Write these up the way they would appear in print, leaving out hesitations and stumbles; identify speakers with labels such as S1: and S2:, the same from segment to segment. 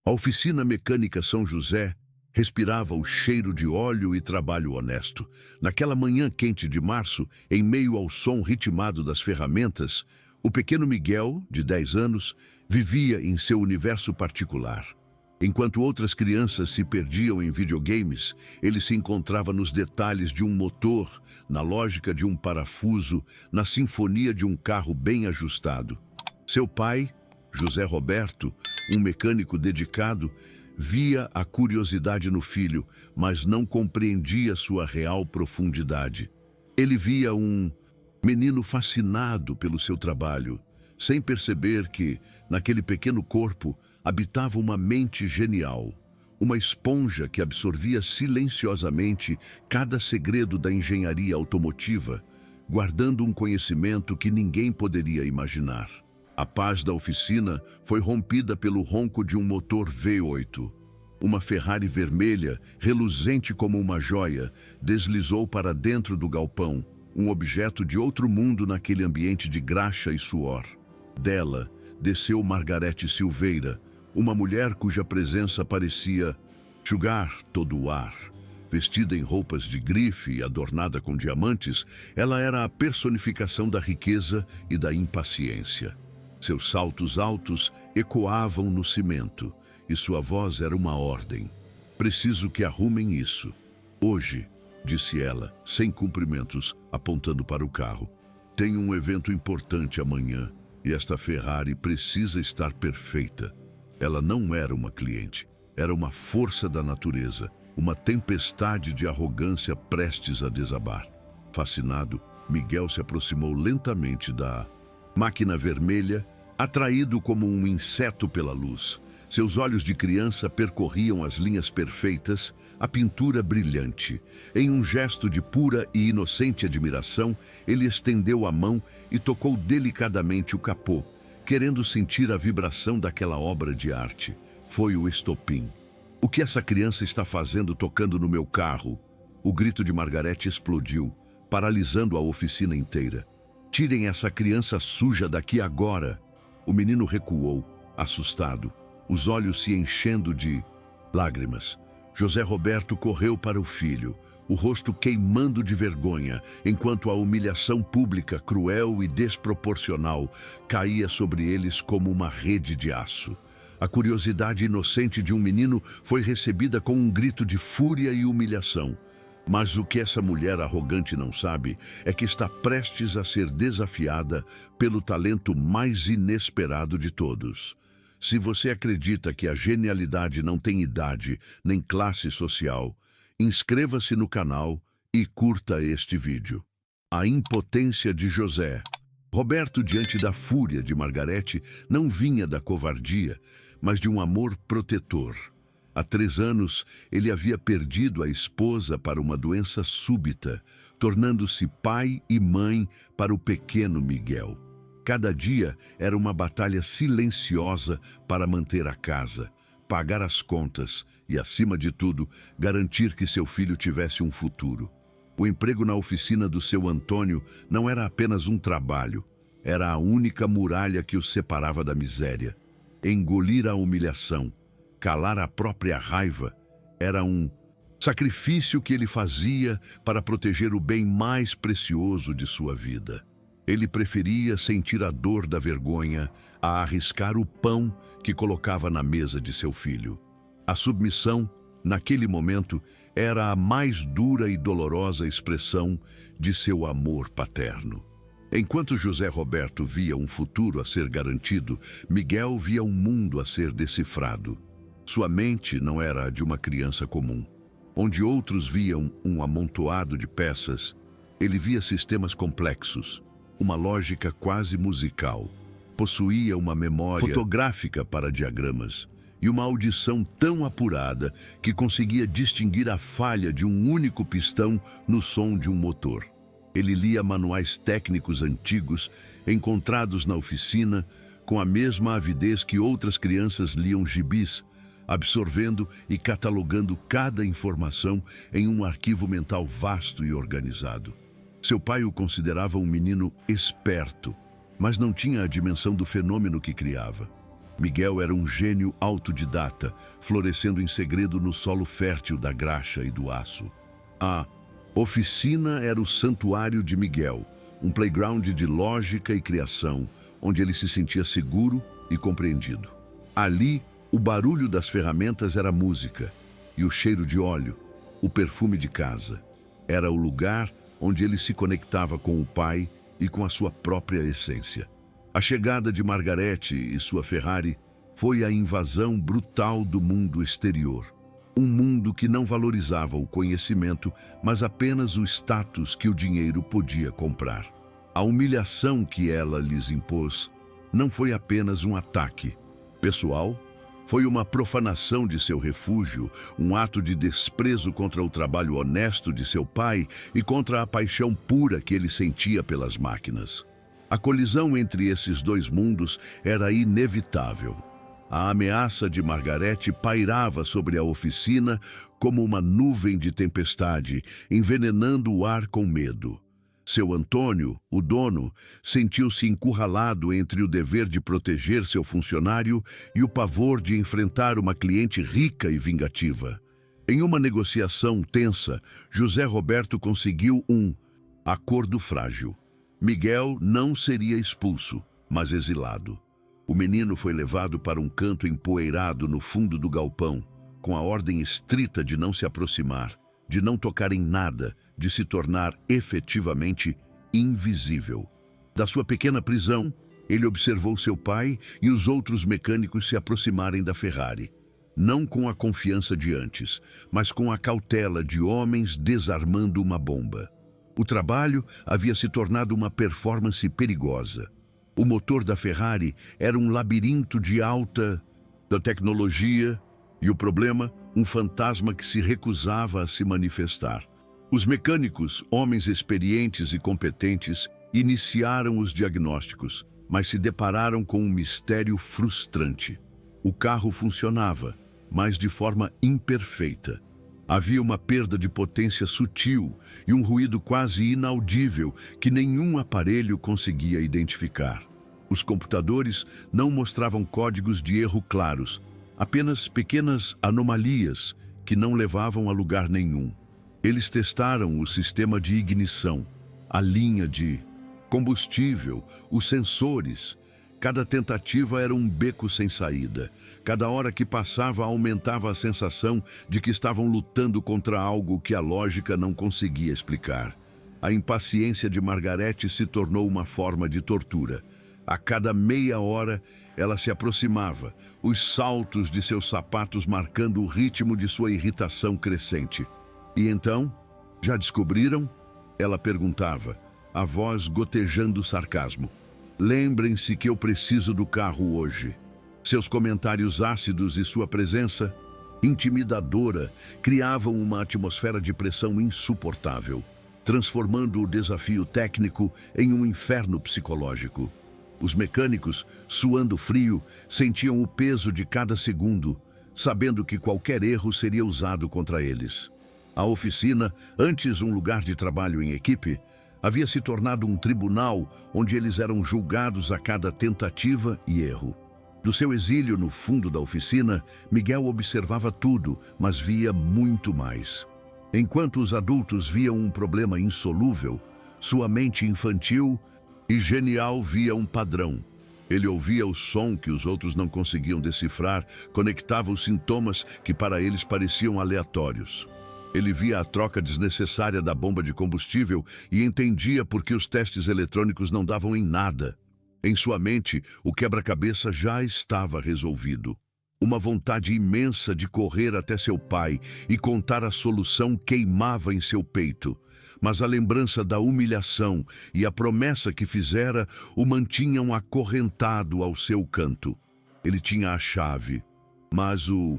S1: A oficina mecânica São José respirava o cheiro de óleo e trabalho honesto. Naquela manhã quente de março, em meio ao som ritmado das ferramentas, o pequeno Miguel, de 10 anos, vivia em seu universo particular. Enquanto outras crianças se perdiam em videogames, ele se encontrava nos detalhes de um motor, na lógica de um parafuso, na sinfonia de um carro bem ajustado. Seu pai, José Roberto, um mecânico dedicado, via a curiosidade no filho, mas não compreendia sua real profundidade. Ele via um menino fascinado pelo seu trabalho, sem perceber que, naquele pequeno corpo, habitava uma mente genial, uma esponja que absorvia silenciosamente cada segredo da engenharia automotiva, guardando um conhecimento que ninguém poderia imaginar. A paz da oficina foi rompida pelo ronco de um motor V8. Uma Ferrari vermelha, reluzente como uma joia, deslizou para dentro do galpão, um objeto de outro mundo naquele ambiente de graxa e suor. Dela, desceu Margarete Silveira, uma mulher cuja presença parecia sugar todo o ar. Vestida em roupas de grife e adornada com diamantes, ela era a personificação da riqueza e da impaciência. Seus saltos altos ecoavam no cimento, e sua voz era uma ordem. "Preciso que arrumem isso. Hoje", disse ela, sem cumprimentos, apontando para o carro. "Tenho um evento importante amanhã, e esta Ferrari precisa estar perfeita." Ela não era uma cliente, era uma força da natureza, uma tempestade de arrogância prestes a desabar. Fascinado, Miguel se aproximou lentamente da máquina vermelha, atraído como um inseto pela luz. Seus olhos de criança percorriam as linhas perfeitas, a pintura brilhante. Em um gesto de pura e inocente admiração, ele estendeu a mão e tocou delicadamente o capô, querendo sentir a vibração daquela obra de arte. Foi o estopim. "O que essa criança está fazendo tocando no meu carro?" O grito de Margarete explodiu, paralisando a oficina inteira. "Tirem essa criança suja daqui agora!" O menino recuou, assustado, os olhos se enchendo de lágrimas. José Roberto correu para o filho, o rosto queimando de vergonha, enquanto a humilhação pública, cruel e desproporcional, caía sobre eles como uma rede de aço. A curiosidade inocente de um menino foi recebida com um grito de fúria e humilhação. Mas o que essa mulher arrogante não sabe é que está prestes a ser desafiada pelo talento mais inesperado de todos. Se você acredita que a genialidade não tem idade nem classe social, inscreva-se no canal e curta este vídeo. A impotência de José Roberto diante da fúria de Margarete não vinha da covardia, mas de um amor protetor. Há 3 anos, ele havia perdido a esposa para uma doença súbita, tornando-se pai e mãe para o pequeno Miguel. Cada dia era uma batalha silenciosa para manter a casa, pagar as contas e, acima de tudo, garantir que seu filho tivesse um futuro. O emprego na oficina do seu Antônio não era apenas um trabalho, era a única muralha que o separava da miséria. Engolir a humilhação, calar a própria raiva, era um sacrifício que ele fazia para proteger o bem mais precioso de sua vida. Ele preferia sentir a dor da vergonha a arriscar o pão que colocava na mesa de seu filho. A submissão, naquele momento, era a mais dura e dolorosa expressão de seu amor paterno. Enquanto José Roberto via um futuro a ser garantido, Miguel via um mundo a ser decifrado. Sua mente não era a de uma criança comum. Onde outros viam um amontoado de peças, ele via sistemas complexos, uma lógica quase musical. Possuía uma memória fotográfica para diagramas e uma audição tão apurada que conseguia distinguir a falha de um único pistão no som de um motor. Ele lia manuais técnicos antigos, encontrados na oficina, com a mesma avidez que outras crianças liam gibis, absorvendo e catalogando cada informação em um arquivo mental vasto e organizado. Seu pai o considerava um menino esperto, mas não tinha a dimensão do fenômeno que criava. Miguel era um gênio autodidata, florescendo em segredo no solo fértil da graxa e do aço. A oficina era o santuário de Miguel, um playground de lógica e criação, onde ele se sentia seguro e compreendido. Ali, o barulho das ferramentas era música, e o cheiro de óleo, o perfume de casa. Era o lugar onde ele se conectava com o pai e com a sua própria essência. A chegada de Margarete e sua Ferrari foi a invasão brutal do mundo exterior. Um mundo que não valorizava o conhecimento, mas apenas o status que o dinheiro podia comprar. A humilhação que ela lhes impôs não foi apenas um ataque pessoal, foi uma profanação de seu refúgio, um ato de desprezo contra o trabalho honesto de seu pai e contra a paixão pura que ele sentia pelas máquinas. A colisão entre esses dois mundos era inevitável. A ameaça de Margarete pairava sobre a oficina como uma nuvem de tempestade, envenenando o ar com medo. Seu Antônio, o dono, sentiu-se encurralado entre o dever de proteger seu funcionário e o pavor de enfrentar uma cliente rica e vingativa. Em uma negociação tensa, José Roberto conseguiu um acordo frágil. Miguel não seria expulso, mas exilado. O menino foi levado para um canto empoeirado no fundo do galpão, com a ordem estrita de não se aproximar, de não tocar em nada, de se tornar efetivamente invisível. Da sua pequena prisão, ele observou seu pai e os outros mecânicos se aproximarem da Ferrari. Não com a confiança de antes, mas com a cautela de homens desarmando uma bomba. O trabalho havia se tornado uma performance perigosa. O motor da Ferrari era um labirinto de alta tecnologia e o problema, um fantasma que se recusava a se manifestar. Os mecânicos, homens experientes e competentes, iniciaram os diagnósticos, mas se depararam com um mistério frustrante. O carro funcionava, mas de forma imperfeita. Havia uma perda de potência sutil e um ruído quase inaudível que nenhum aparelho conseguia identificar. Os computadores não mostravam códigos de erro claros, apenas pequenas anomalias que não levavam a lugar nenhum. Eles testaram o sistema de ignição, a linha de combustível, os sensores. Cada tentativa era um beco sem saída. Cada hora que passava aumentava a sensação de que estavam lutando contra algo que a lógica não conseguia explicar. A impaciência de Margarete se tornou uma forma de tortura. A cada meia hora, ela se aproximava, os saltos de seus sapatos marcando o ritmo de sua irritação crescente. E então, já descobriram? Ela perguntava, a voz gotejando sarcasmo. Lembrem-se que eu preciso do carro hoje. Seus comentários ácidos e sua presença, intimidadora, criavam uma atmosfera de pressão insuportável, transformando o desafio técnico em um inferno psicológico. Os mecânicos, suando frio, sentiam o peso de cada segundo, sabendo que qualquer erro seria usado contra eles. A oficina, antes um lugar de trabalho em equipe, havia se tornado um tribunal onde eles eram julgados a cada tentativa e erro. Do seu exílio no fundo da oficina, Miguel observava tudo, mas via muito mais. Enquanto os adultos viam um problema insolúvel, sua mente infantil e genial via um padrão. Ele ouvia o som que os outros não conseguiam decifrar, conectava os sintomas que para eles pareciam aleatórios. Ele via a troca desnecessária da bomba de combustível e entendia por que os testes eletrônicos não davam em nada. Em sua mente, o quebra-cabeça já estava resolvido. Uma vontade imensa de correr até seu pai e contar a solução queimava em seu peito. Mas a lembrança da humilhação e a promessa que fizera o mantinham acorrentado ao seu canto. Ele tinha a chave, mas o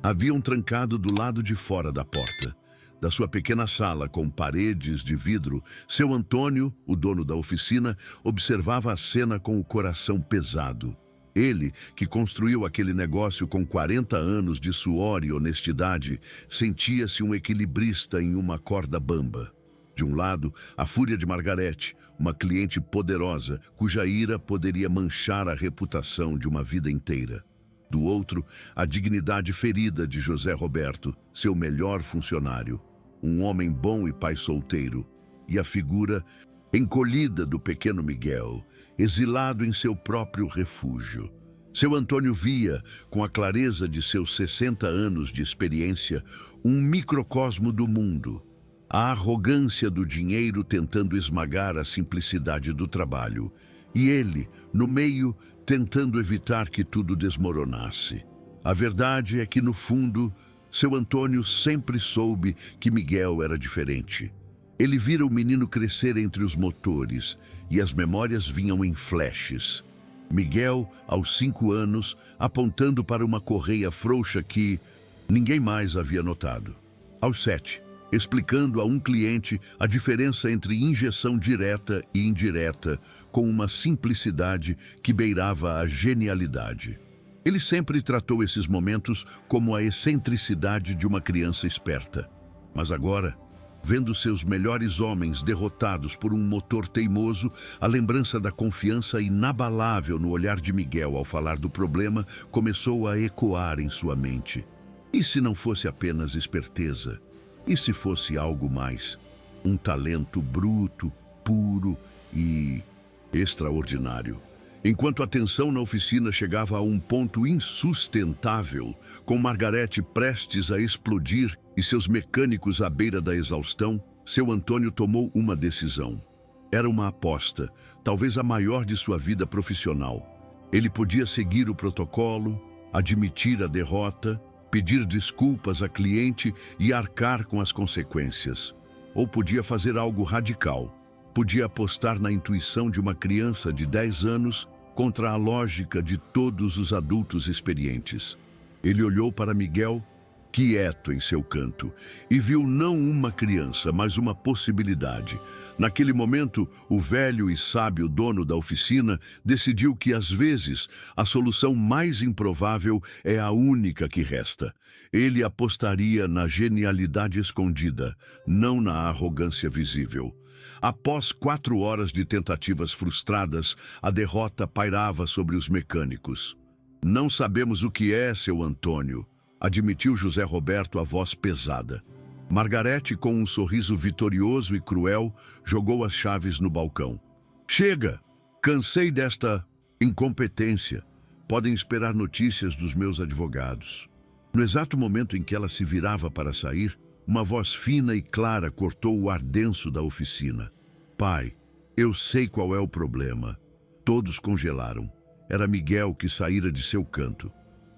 S1: haviam trancado do lado de fora da porta. Da sua pequena sala com paredes de vidro, seu Antônio, o dono da oficina, observava a cena com o coração pesado. Ele, que construiu aquele negócio com 40 anos de suor e honestidade, sentia-se um equilibrista em uma corda bamba. De um lado, a fúria de Margarete, uma cliente poderosa, cuja ira poderia manchar a reputação de uma vida inteira. Do outro, a dignidade ferida de José Roberto, seu melhor funcionário, um homem bom e pai solteiro, e a figura encolhida do pequeno Miguel, exilado em seu próprio refúgio. Seu Antônio via, com a clareza de seus 60 anos de experiência, um microcosmo do mundo. A arrogância do dinheiro tentando esmagar a simplicidade do trabalho. E ele, no meio, tentando evitar que tudo desmoronasse. A verdade é que, no fundo, seu Antônio sempre soube que Miguel era diferente. Ele vira o menino crescer entre os motores e as memórias vinham em flashes. Miguel, aos 5 anos, apontando para uma correia frouxa que ninguém mais havia notado. Aos 7, explicando a um cliente a diferença entre injeção direta e indireta com uma simplicidade que beirava a genialidade. Ele sempre tratou esses momentos como a excentricidade de uma criança esperta. Mas agora, vendo seus melhores homens derrotados por um motor teimoso, a lembrança da confiança inabalável no olhar de Miguel ao falar do problema começou a ecoar em sua mente. E se não fosse apenas esperteza? E se fosse algo mais? Um talento bruto, puro e extraordinário. Enquanto a tensão na oficina chegava a um ponto insustentável, com Margarete prestes a explodir e seus mecânicos à beira da exaustão, seu Antônio tomou uma decisão. Era uma aposta, talvez a maior de sua vida profissional. Ele podia seguir o protocolo, admitir a derrota, pedir desculpas à cliente e arcar com as consequências. Ou podia fazer algo radical. Podia apostar na intuição de uma criança de 10 anos contra a lógica de todos os adultos experientes. Ele olhou para Miguel, quieto em seu canto, e viu não uma criança, mas uma possibilidade. Naquele momento, o velho e sábio dono da oficina decidiu que, às vezes, a solução mais improvável é a única que resta. Ele apostaria na genialidade escondida, não na arrogância visível. Após 4 horas de tentativas frustradas, a derrota pairava sobre os mecânicos. Não sabemos o que é, seu Antônio, admitiu José Roberto, a voz pesada. Margarete, com um sorriso vitorioso e cruel, jogou as chaves no balcão. Chega! Cansei desta incompetência. Podem esperar notícias dos meus advogados. No exato momento em que ela se virava para sair, uma voz fina e clara cortou o ar denso da oficina. Pai, eu sei qual é o problema. Todos congelaram. Era Miguel que saíra de seu canto.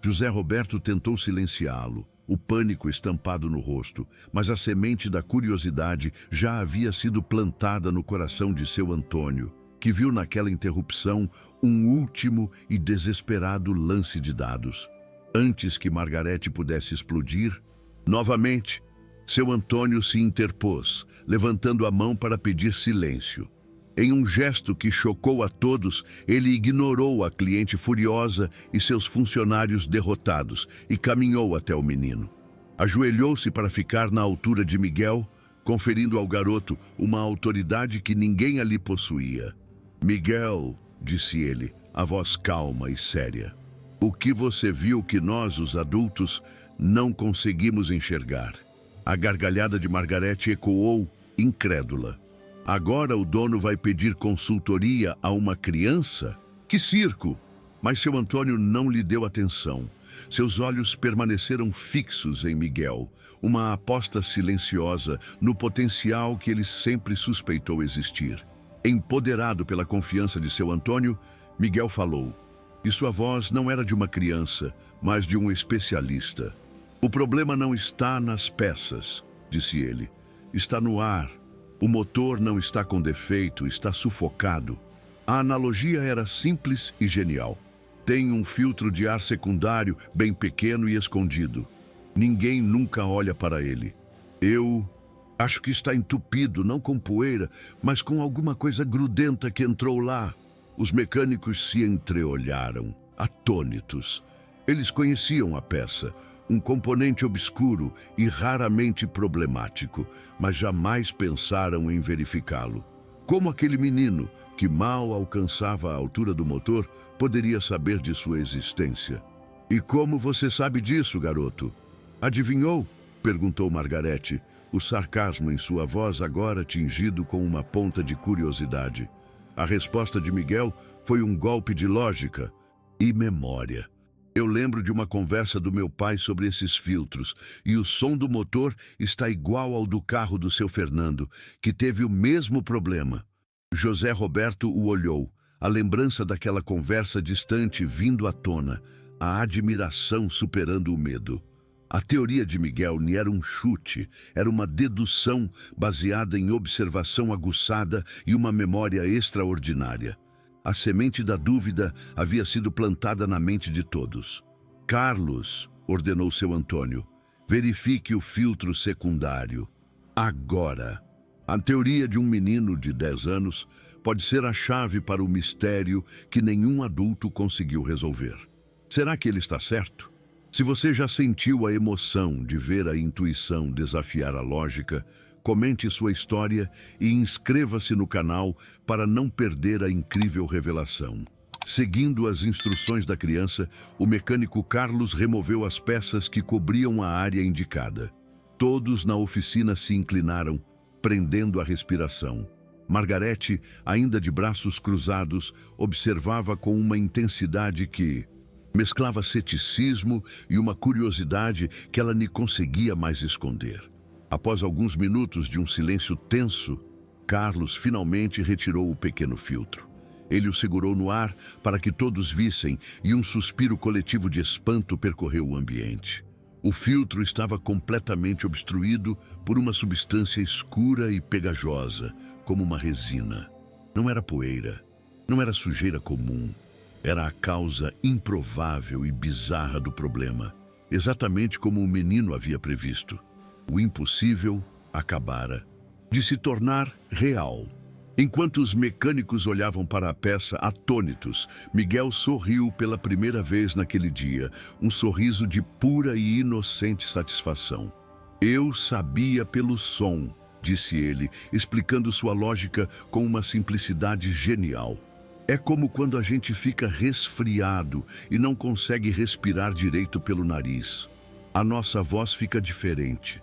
S1: José Roberto tentou silenciá-lo, o pânico estampado no rosto, mas a semente da curiosidade já havia sido plantada no coração de seu Antônio, que viu naquela interrupção um último e desesperado lance de dados. Antes que Margarete pudesse explodir, novamente, seu Antônio se interpôs, levantando a mão para pedir silêncio. Em um gesto que chocou a todos, ele ignorou a cliente furiosa e seus funcionários derrotados e caminhou até o menino. Ajoelhou-se para ficar na altura de Miguel, conferindo ao garoto uma autoridade que ninguém ali possuía. Miguel, disse ele, a voz calma e séria, o que você viu que nós, os adultos, não conseguimos enxergar? A gargalhada de Margarete ecoou, incrédula. Agora o dono vai pedir consultoria a uma criança? Que circo! Mas seu Antônio não lhe deu atenção. Seus olhos permaneceram fixos em Miguel, uma aposta silenciosa no potencial que ele sempre suspeitou existir. Empoderado pela confiança de seu Antônio, Miguel falou. E sua voz não era de uma criança, mas de um especialista. O problema não está nas peças, disse ele. Está no ar. O motor não está com defeito, está sufocado. A analogia era simples e genial. Tem um filtro de ar secundário bem pequeno e escondido. Ninguém nunca olha para ele. Eu acho que está entupido, não com poeira, mas com alguma coisa grudenta que entrou lá. Os mecânicos se entreolharam, atônitos. Eles conheciam a peça. um componente obscuro e raramente problemático, mas jamais pensaram em verificá-lo. Como aquele menino, que mal alcançava a altura do motor, poderia saber de sua existência? E como você sabe disso, garoto? Adivinhou? Perguntou Margarete, o sarcasmo em sua voz agora tingido com uma ponta de curiosidade. A resposta de Miguel foi um golpe de lógica e memória. Eu lembro de uma conversa do meu pai sobre esses filtros, e o som do motor está igual ao do carro do seu Fernando, que teve o mesmo problema. José Roberto o olhou, a lembrança daquela conversa distante vindo à tona, a admiração superando o medo. A teoria de Miguel nem era um chute, era uma dedução baseada em observação aguçada e uma memória extraordinária. A semente da dúvida havia sido plantada na mente de todos. Carlos, ordenou seu Antônio, verifique o filtro secundário. Agora. A teoria de um menino de 10 anos pode ser a chave para o mistério que nenhum adulto conseguiu resolver. Será que ele está certo? Se você já sentiu a emoção de ver a intuição desafiar a lógica, comente sua história e inscreva-se no canal para não perder a incrível revelação. Seguindo as instruções da criança, o mecânico Carlos removeu as peças que cobriam a área indicada. Todos na oficina se inclinaram, prendendo a respiração. Margarete, ainda de braços cruzados, observava com uma intensidade que mesclava ceticismo e uma curiosidade que ela nem conseguia mais esconder. Após alguns minutos de um silêncio tenso, Carlos finalmente retirou o pequeno filtro. Ele o segurou no ar para que todos vissem e um suspiro coletivo de espanto percorreu o ambiente. O filtro estava completamente obstruído por uma substância escura e pegajosa, como uma resina. Não era poeira, não era sujeira comum. Era a causa improvável e bizarra do problema, exatamente como o menino havia previsto. O impossível acabara de se tornar real. Enquanto os mecânicos olhavam para a peça atônitos, Miguel sorriu pela primeira vez naquele dia, um sorriso de pura e inocente satisfação. Eu sabia pelo som, disse ele, explicando sua lógica com uma simplicidade genial. É como quando a gente fica resfriado e não consegue respirar direito pelo nariz. A nossa voz fica diferente.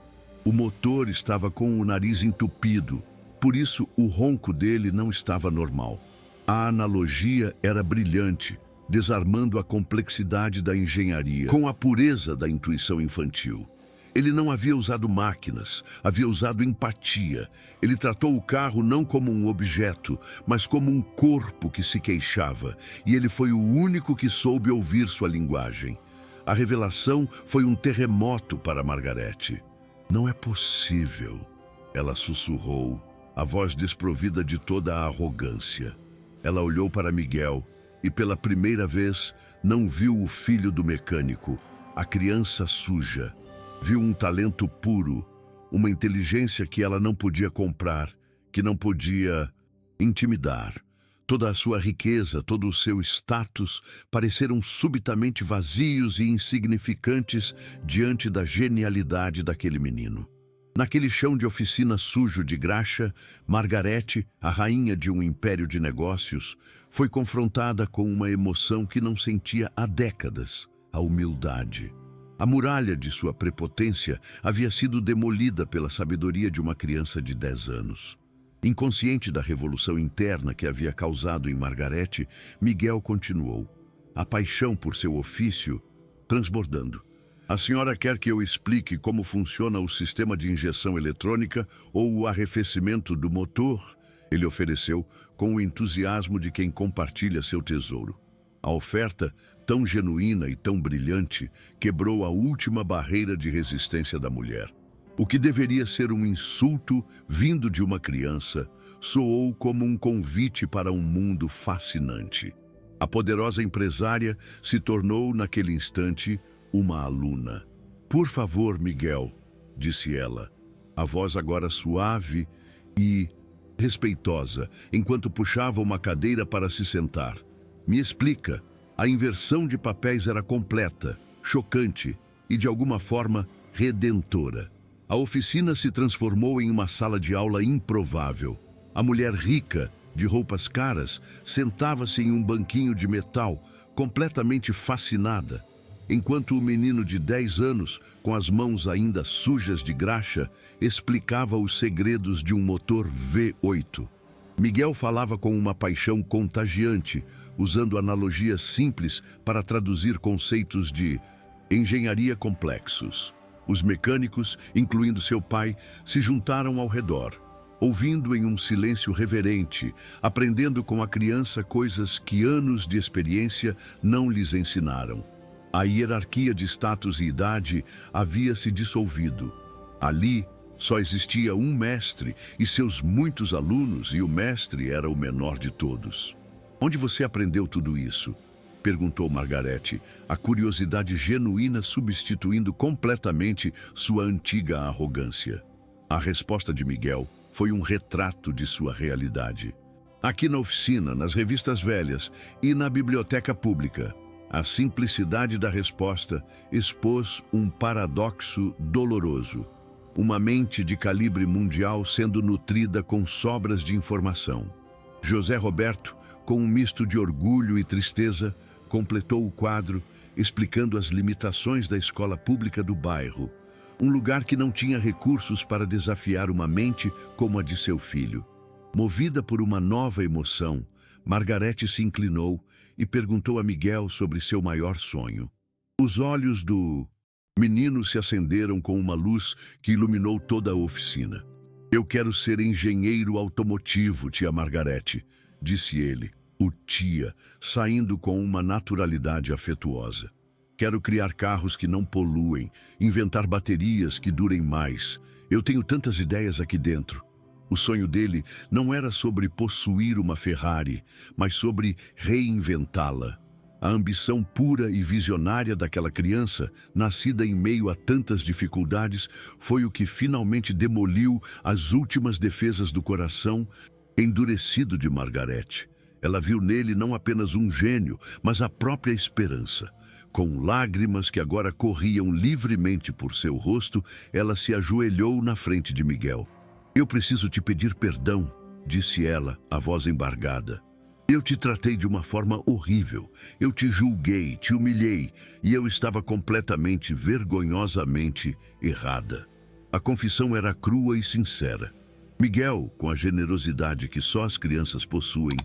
S1: O motor estava com o nariz entupido, por isso o ronco dele não estava normal. A analogia era brilhante, desarmando a complexidade da engenharia com a pureza da intuição infantil. Ele não havia usado máquinas, havia usado empatia. Ele tratou o carro não como um objeto, mas como um corpo que se queixava, e ele foi o único que soube ouvir sua linguagem. A revelação foi um terremoto para Margarete. Não é possível, ela sussurrou, a voz desprovida de toda a arrogância. Ela olhou para Miguel e, pela primeira vez, não viu o filho do mecânico, a criança suja. Viu um talento puro, uma inteligência que ela não podia comprar, que não podia intimidar. Toda a sua riqueza, todo o seu status pareceram subitamente vazios e insignificantes diante da genialidade daquele menino. Naquele chão de oficina sujo de graxa, Margarete, a rainha de um império de negócios, foi confrontada com uma emoção que não sentia há décadas, a humildade. A muralha de sua prepotência havia sido demolida pela sabedoria de uma criança de 10 anos. Inconsciente da revolução interna que havia causado em Margarete, Miguel continuou, a paixão por seu ofício transbordando. A senhora quer que eu explique como funciona o sistema de injeção eletrônica ou o arrefecimento do motor? Ele ofereceu com o entusiasmo de quem compartilha seu tesouro. A oferta, tão genuína e tão brilhante, quebrou a última barreira de resistência da mulher. O que deveria ser um insulto vindo de uma criança, soou como um convite para um mundo fascinante. A poderosa empresária se tornou, naquele instante, uma aluna. Por favor, Miguel, disse ela, a voz agora suave e respeitosa, enquanto puxava uma cadeira para se sentar. Me explica. A inversão de papéis era completa, chocante. e, de alguma forma, redentora. A oficina se transformou em uma sala de aula improvável. A mulher rica, de roupas caras, sentava-se em um banquinho de metal, completamente fascinada, enquanto o menino de 10 anos, com as mãos ainda sujas de graxa, explicava os segredos de um motor V8. Miguel falava com uma paixão contagiante, usando analogias simples para traduzir conceitos de engenharia complexos. Os mecânicos, incluindo seu pai, se juntaram ao redor, ouvindo em um silêncio reverente, aprendendo com a criança coisas que anos de experiência não lhes ensinaram. A hierarquia de status e idade havia se dissolvido. Ali, só existia um mestre e seus muitos alunos, e o mestre era o menor de todos. Onde você aprendeu tudo isso? Perguntou Margarete, a curiosidade genuína substituindo completamente sua antiga arrogância. A resposta de Miguel foi um retrato de sua realidade. Aqui na oficina, nas revistas velhas e na biblioteca pública, a simplicidade da resposta expôs um paradoxo doloroso. Uma mente de calibre mundial sendo nutrida com sobras de informação. José Roberto, com um misto de orgulho e tristeza, completou o quadro, explicando as limitações da escola pública do bairro, um lugar que não tinha recursos para desafiar uma mente como a de seu filho. Movida por uma nova emoção, Margarete se inclinou e perguntou a Miguel sobre seu maior sonho. Os olhos do menino se acenderam com uma luz que iluminou toda a oficina. Eu quero ser engenheiro automotivo, tia Margarete, disse ele, o tia, saindo com uma naturalidade afetuosa. Quero criar carros que não poluem, inventar baterias que durem mais. Eu tenho tantas ideias aqui dentro. O sonho dele não era sobre possuir uma Ferrari, mas sobre reinventá-la. A ambição pura e visionária daquela criança, nascida em meio a tantas dificuldades, foi o que finalmente demoliu as últimas defesas do coração endurecido de Margarete. Ela viu nele não apenas um gênio, mas a própria esperança. Com lágrimas que agora corriam livremente por seu rosto, ela se ajoelhou na frente de Miguel. Eu preciso te pedir perdão, disse ela, a voz embargada. Eu te tratei de uma forma horrível. Eu te julguei, te humilhei, e eu estava completamente, vergonhosamente errada. A confissão era crua e sincera. Miguel, com a generosidade que só as crianças possuem,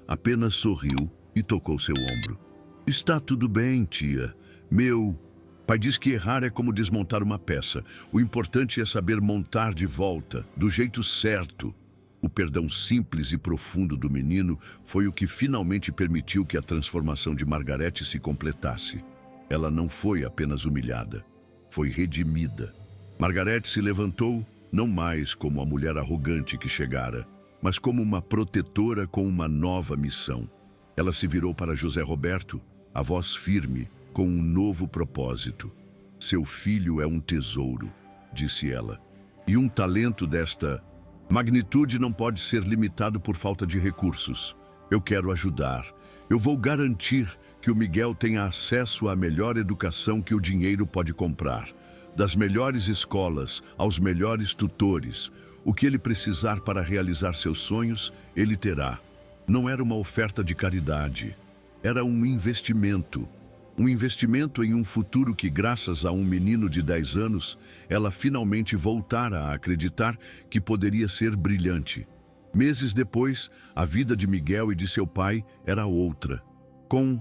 S1: apenas sorriu e tocou seu ombro. Está tudo bem, tia. Meu pai diz que errar é como desmontar uma peça. O importante é saber montar de volta, do jeito certo. O perdão simples e profundo do menino foi o que finalmente permitiu que a transformação de Margarete se completasse. Ela não foi apenas humilhada, foi redimida. Margarete se levantou, não mais como a mulher arrogante que chegara, mas como uma protetora com uma nova missão. Ela se virou para José Roberto, a voz firme, com um novo propósito. Seu filho é um tesouro, disse ela, e um talento desta magnitude não pode ser limitado por falta de recursos. Eu quero ajudar. Eu vou garantir que o Miguel tenha acesso à melhor educação que o dinheiro pode comprar. Das melhores escolas aos melhores tutores. O que ele precisar para realizar seus sonhos, ele terá. Não era uma oferta de caridade. Era um investimento. Um investimento em um futuro que, graças a um menino de 10 anos, ela finalmente voltara a acreditar que poderia ser brilhante. Meses depois, a vida de Miguel e de seu pai era outra. Com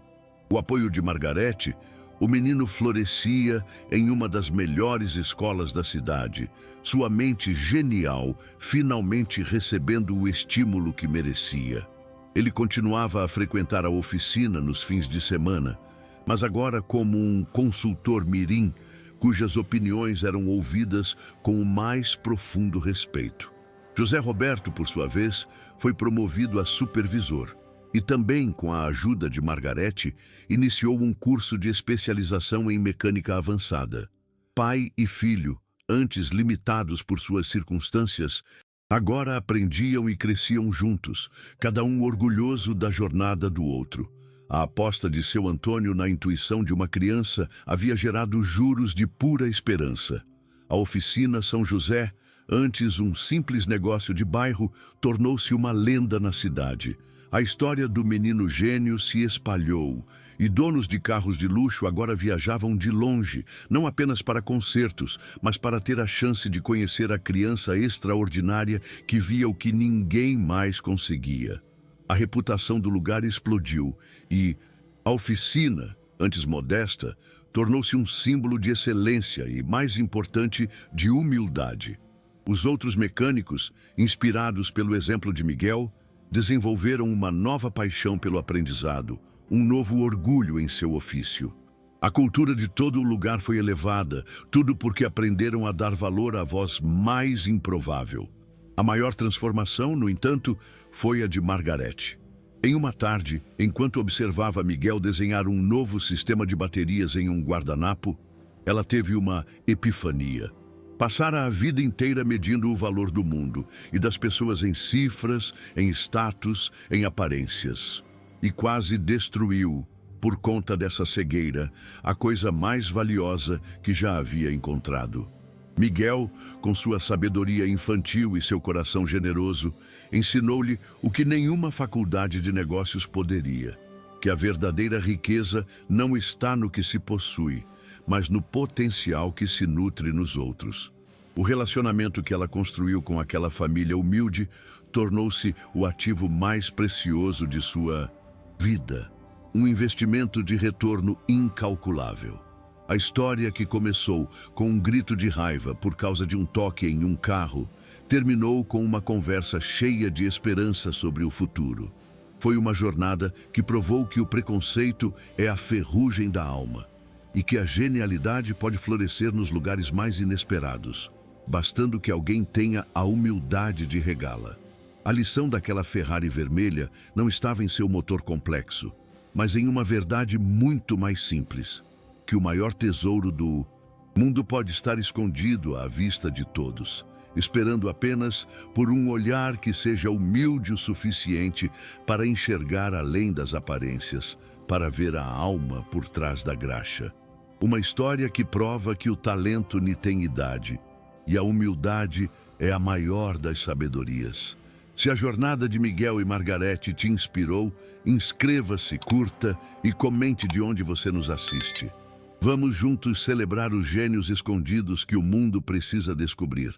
S1: o apoio de Margarete, o menino florescia em uma das melhores escolas da cidade, sua mente genial finalmente recebendo o estímulo que merecia. Ele continuava a frequentar a oficina nos fins de semana, mas agora como um consultor mirim, cujas opiniões eram ouvidas com o mais profundo respeito. José Roberto, por sua vez, foi promovido a supervisor e também, com a ajuda de Margarete, iniciou um curso de especialização em mecânica avançada. Pai e filho, antes limitados por suas circunstâncias, agora aprendiam e cresciam juntos, cada um orgulhoso da jornada do outro. A aposta de seu Antônio na intuição de uma criança havia gerado juros de pura esperança. A oficina São José, antes um simples negócio de bairro, tornou-se uma lenda na cidade. A história do menino gênio se espalhou e donos de carros de luxo agora viajavam de longe, não apenas para concertos, mas para ter a chance de conhecer a criança extraordinária que via o que ninguém mais conseguia. A reputação do lugar explodiu e a oficina, antes modesta, tornou-se um símbolo de excelência e, mais importante, de humildade. Os outros mecânicos, inspirados pelo exemplo de Miguel, desenvolveram uma nova paixão pelo aprendizado, um novo orgulho em seu ofício. A cultura de todo o lugar foi elevada, tudo porque aprenderam a dar valor à voz mais improvável. A maior transformação, no entanto, foi a de Margarete. Em uma tarde, enquanto observava Miguel desenhar um novo sistema de baterias em um guardanapo, ela teve uma epifania. Passara a vida inteira medindo o valor do mundo e das pessoas em cifras, em status, em aparências. E quase destruiu, por conta dessa cegueira, a coisa mais valiosa que já havia encontrado. Miguel, com sua sabedoria infantil e seu coração generoso, ensinou-lhe o que nenhuma faculdade de negócios poderia, que a verdadeira riqueza não está no que se possui, mas no potencial que se nutre nos outros. O relacionamento que ela construiu com aquela família humilde tornou-se o ativo mais precioso de sua vida, um investimento de retorno incalculável. A história que começou com um grito de raiva por causa de um toque em um carro, terminou com uma conversa cheia de esperança sobre o futuro. Foi uma jornada que provou que o preconceito é a ferrugem da alma e que a genialidade pode florescer nos lugares mais inesperados, bastando que alguém tenha a humildade de regá-la. A lição daquela Ferrari vermelha não estava em seu motor complexo, mas em uma verdade muito mais simples, que o maior tesouro do mundo pode estar escondido à vista de todos, esperando apenas por um olhar que seja humilde o suficiente para enxergar além das aparências, para ver a alma por trás da graxa. Uma história que prova que o talento não tem idade e a humildade é a maior das sabedorias. Se a jornada de Miguel e Margarete te inspirou, inscreva-se, curta e comente de onde você nos assiste. Vamos juntos celebrar os gênios escondidos que o mundo precisa descobrir.